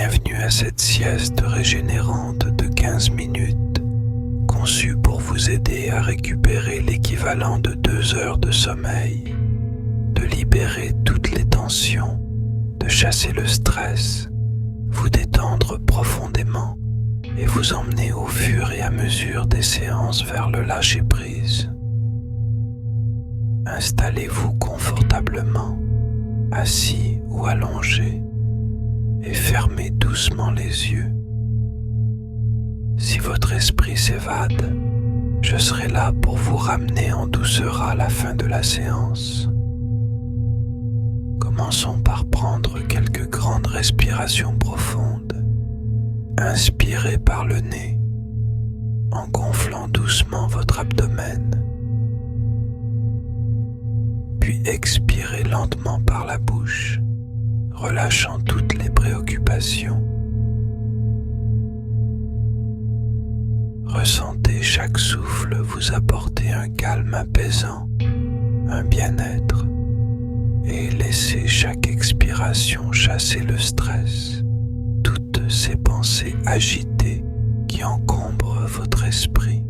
Bienvenue à cette sieste régénérante de 15 minutes, conçue pour vous aider à récupérer l'équivalent de 2 heures de sommeil, de libérer toutes les tensions, de chasser le stress, vous détendre profondément et vous emmener au fur et à mesure des séances vers le lâcher-prise. Installez-vous confortablement, assis ou allongé, et fermez doucement les yeux. Si votre esprit s'évade, je serai là pour vous ramener en douceur à la fin de la séance. Commençons par prendre quelques grandes respirations profondes. Inspirez par le nez, en gonflant doucement votre abdomen. Puis expirez lentement par la bouche, relâchant toutes les préoccupations. Ressentez chaque souffle vous apporter un calme apaisant, un bien-être, et laissez chaque expiration chasser le stress, toutes ces pensées agitées qui encombrent votre esprit.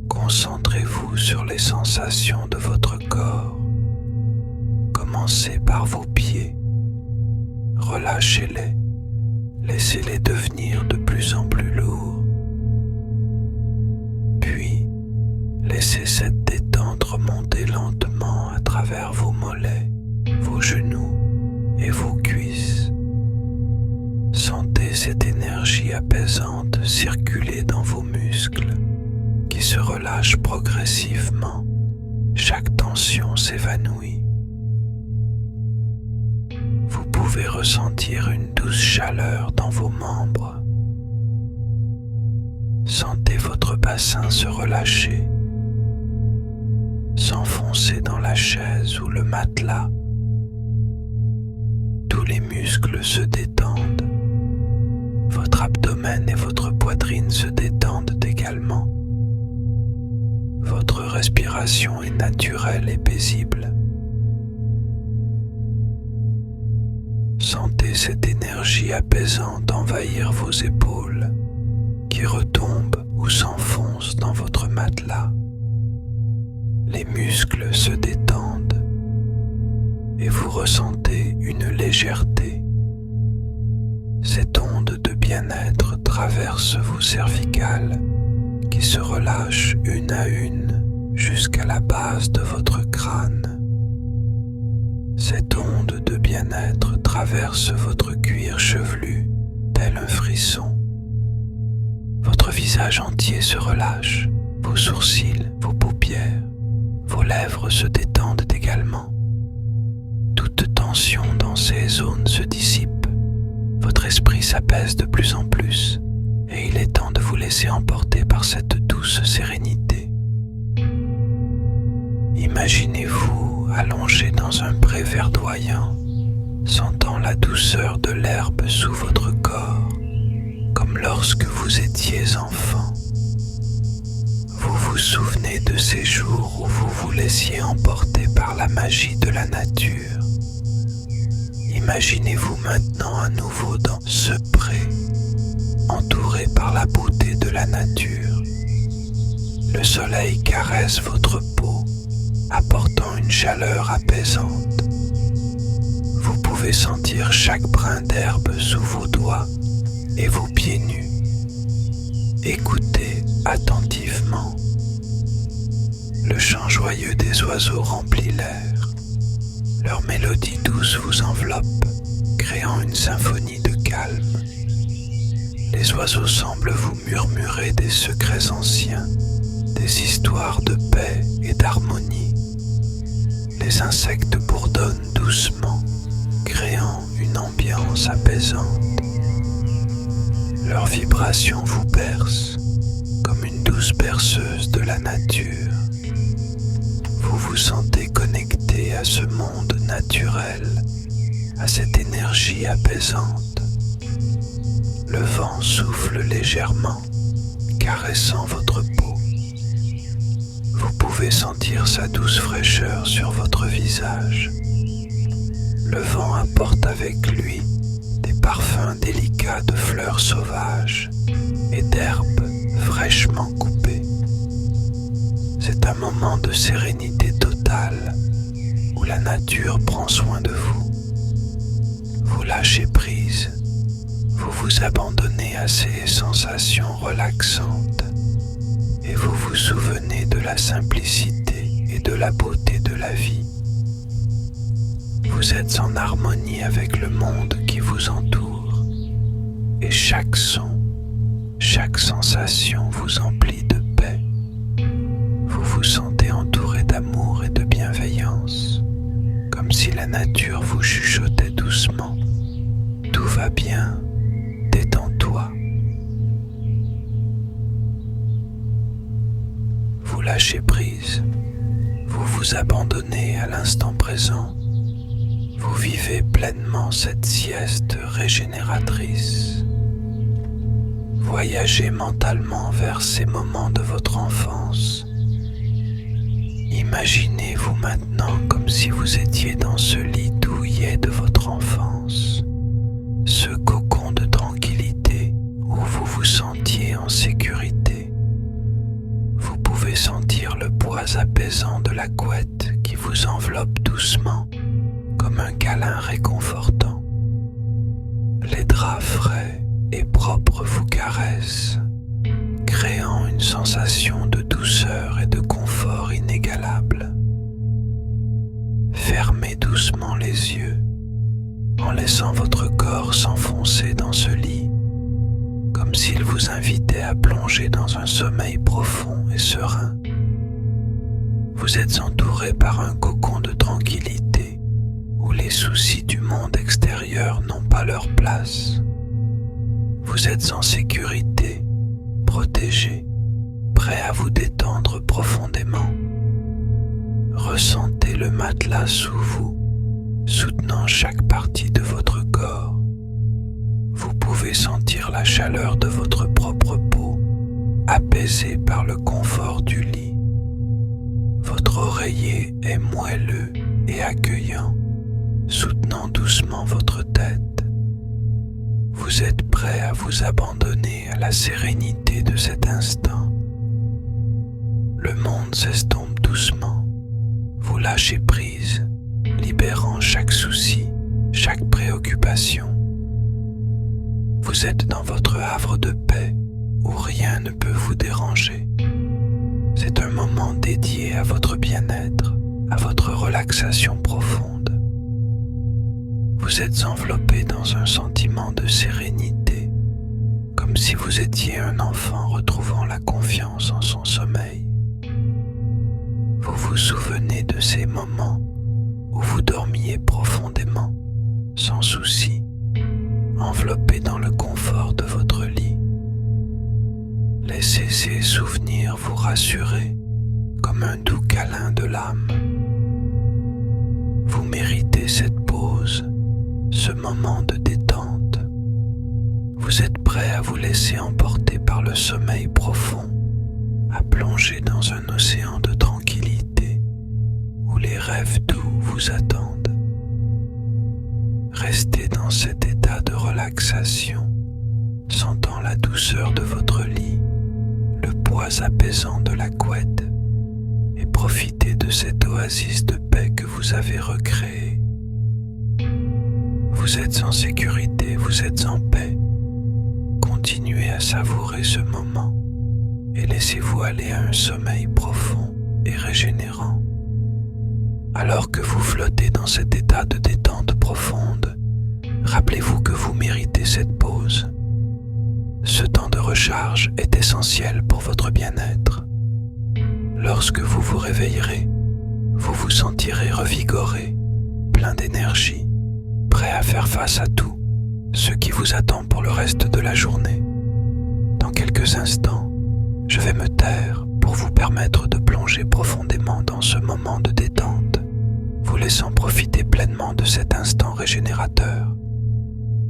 Concentrez-vous sur les sensations de votre corps. Commencez par vos pieds. Relâchez-les. Laissez-les devenir de plus en plus lourds. Puis, laissez cette détente remonter lentement à travers vos mollets, vos genoux et vos cuisses. Sentez cette énergie apaisante circuler dans vos muscles qui se relâchent progressivement. Chaque tension s'évanouit. Vous pouvez ressentir une douce chaleur dans vos membres. Sentez votre bassin se relâcher, s'enfoncer dans la chaise ou le matelas. Tous les muscles se détendent. Votre abdomen et votre poitrine se détendent également. Votre respiration est naturelle et paisible. Sentez cette énergie apaisante envahir vos épaules, qui retombent ou s'enfoncent dans votre matelas. Les muscles se détendent et vous ressentez une légèreté. Cette onde de bien-être traverse vos cervicales qui se relâchent une à une jusqu'à la base de votre crâne. Cette onde de bien-être traverse votre cuir chevelu tel un frisson. Votre visage entier se relâche, vos sourcils, vos paupières, vos lèvres se détendent également. Toute tension dans ces zones se dissipe. Votre esprit s'apaise de plus en plus et il est temps de vous laisser emporter par cette douce sérénité. Imaginez-vous allongé dans un pré verdoyant, sentant la douceur de l'herbe sous votre corps, comme lorsque vous étiez enfant. Vous vous souvenez de ces jours où vous vous laissiez emporter par la magie de la nature. Imaginez-vous maintenant à nouveau dans ce pré, entouré par la beauté de la nature. Le soleil caresse votre peau, apportant une chaleur apaisante. Vous pouvez sentir chaque brin d'herbe sous vos doigts et vos pieds nus. Écoutez attentivement. Le chant joyeux des oiseaux remplit l'air. Leur mélodie douce vous enveloppe, créant une symphonie de calme. Les oiseaux semblent vous murmurer des secrets anciens, des histoires de paix et d'harmonie. Les insectes bourdonnent doucement, créant une ambiance apaisante. Leurs vibrations vous bercent, comme une douce berceuse de la nature. Vous vous sentez connecté à ce monde naturel, à cette énergie apaisante. Le vent souffle légèrement, caressant votre peau. Vous pouvez sentir sa douce fraîcheur sur votre visage. Le vent apporte avec lui des parfum délicat de fleurs sauvages et d'herbes fraîchement coupées. C'est un moment de sérénité totale où la nature prend soin de vous. Vous lâchez prise, vous vous abandonnez à ces sensations relaxantes et vous vous souvenez de la simplicité et de la beauté de la vie. Vous êtes en harmonie avec le monde qui vous entoure et chaque son, chaque sensation vous emplit de paix. Vous vous sentez entouré d'amour et de bienveillance, comme si la nature vous chuchotait doucement. Tout va bien, détends-toi. Vous lâchez prise, vous vous abandonnez à l'instant présent. Vous vivez pleinement cette sieste régénératrice. Voyagez mentalement vers ces moments de votre enfance. Imaginez-vous maintenant comme si vous étiez dans ce lit douillet de votre enfance, ce cocon de tranquillité où vous vous sentiez en sécurité. Vous pouvez sentir le poids apaisant de la couette qui vous enveloppe doucement, comme un câlin réconfortant. Les draps frais et propres vous caressent, créant une sensation de douceur et de confort inégalable. Fermez doucement les yeux, en laissant votre corps s'enfoncer dans ce lit, comme s'il vous invitait à plonger dans un sommeil profond et serein. Vous êtes entouré par un cocon de tranquillité, où les soucis du monde extérieur n'ont pas leur place. Vous êtes en sécurité, protégé, prêt à vous détendre profondément. Ressentez le matelas sous vous, soutenant chaque partie de votre corps. Vous pouvez sentir la chaleur de votre propre peau, apaisée par le confort du lit. Votre oreiller est moelleux et accueillant, soutenant doucement votre tête. Vous êtes prêt à vous abandonner à la sérénité de cet instant. Le monde s'estompe doucement. Vous lâchez prise, libérant chaque souci, chaque préoccupation. Vous êtes dans votre havre de paix où rien ne peut vous déranger. C'est un moment dédié à votre bien-être, à votre relaxation profonde. Vous êtes enveloppé dans un sentiment de sérénité, comme si vous étiez un enfant retrouvant la confiance en son sommeil. Vous vous souvenez de ces moments où vous dormiez profondément, sans souci, enveloppé dans le confort de votre lit. Laissez ces souvenirs vous rassurer comme un doux câlin de l'âme. Vous méritez cette pause, ce moment de détente. Vous êtes prêt à vous laisser emporter par le sommeil profond, à plonger dans un océan de tranquillité où les rêves doux vous attendent. Restez dans cet état de relaxation, sentant la douceur de votre lit, le poids apaisant de la couette, et profitez de cette oasis de paix que vous avez recréée. Vous êtes en sécurité, vous êtes en paix. Continuez à savourer ce moment et laissez-vous aller à un sommeil profond et régénérant. Alors que vous flottez dans cet état de détente profonde, rappelez-vous que vous méritez cette pause. Ce temps de recharge est essentiel pour votre bien-être. Lorsque vous vous réveillerez, vous vous sentirez revigoré, plein d'énergie, prêt à faire face à tout ce qui vous attend pour le reste de la journée. Dans quelques instants, je vais me taire pour vous permettre de plonger profondément dans ce moment de détente, vous laissant profiter pleinement de cet instant régénérateur.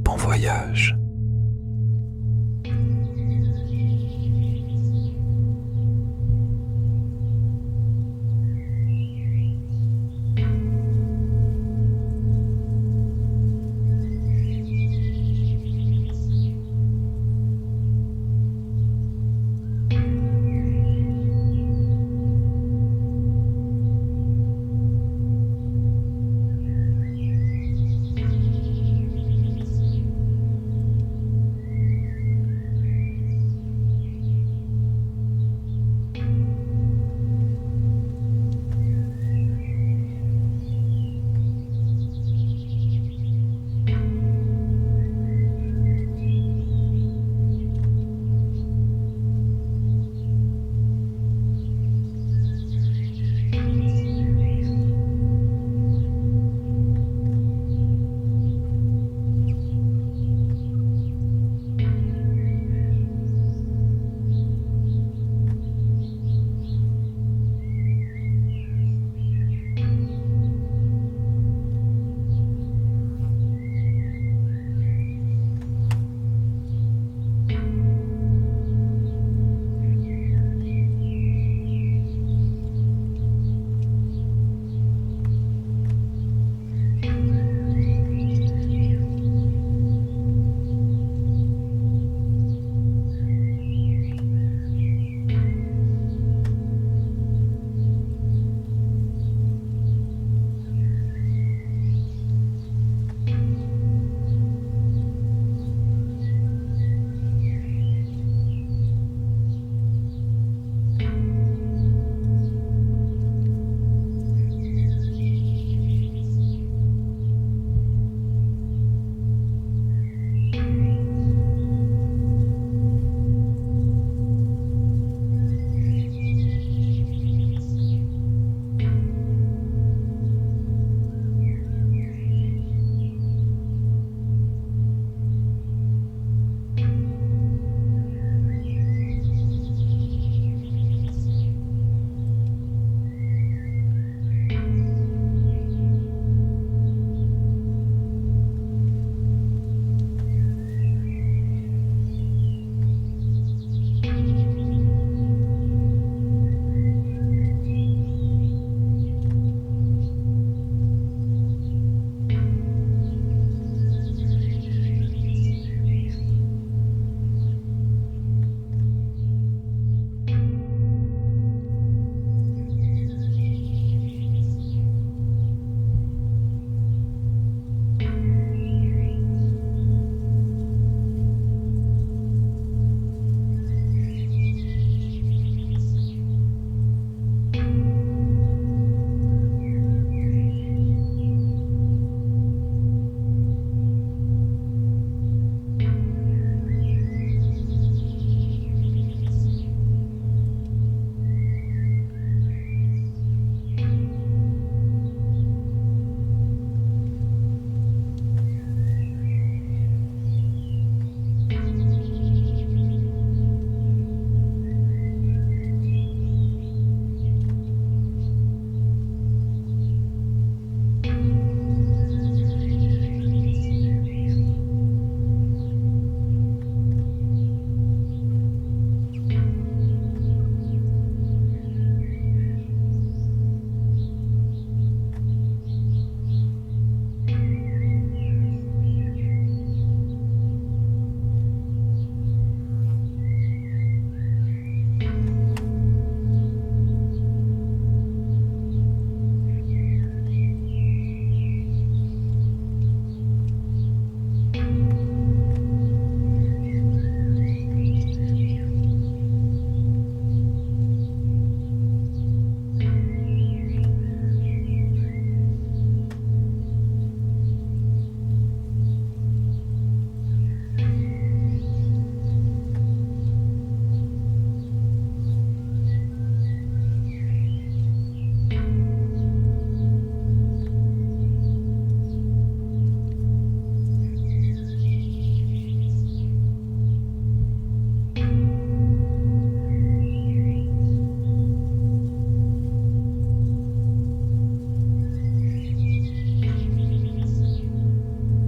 Bon voyage.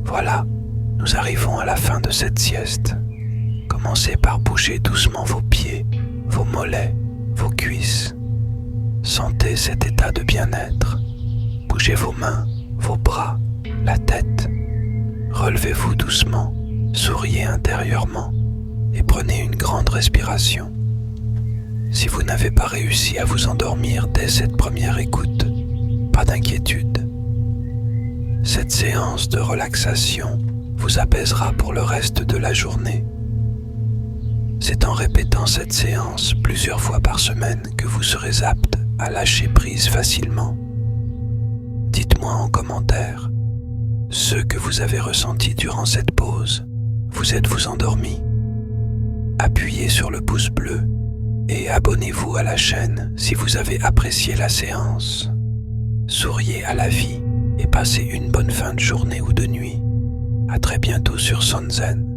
Voilà, nous arrivons à la fin de cette sieste. Commencez par bouger doucement vos pieds, vos mollets, vos cuisses. Sentez cet état de bien-être. Bougez vos mains, vos bras, la tête. Relevez-vous doucement, souriez intérieurement et prenez une grande respiration. Si vous n'avez pas réussi à vous endormir dès cette première écoute, pas d'inquiétude. Cette séance de relaxation vous apaisera pour le reste de la journée. C'est en répétant cette séance plusieurs fois par semaine que vous serez apte à lâcher prise facilement. Dites-moi en commentaire ce que vous avez ressenti durant cette pause. Vous êtes-vous endormi? Appuyez sur le pouce bleu et abonnez-vous à la chaîne si vous avez apprécié la séance. Souriez à la vie et passez une bonne fin de journée ou de nuit. À très bientôt sur Sonzen.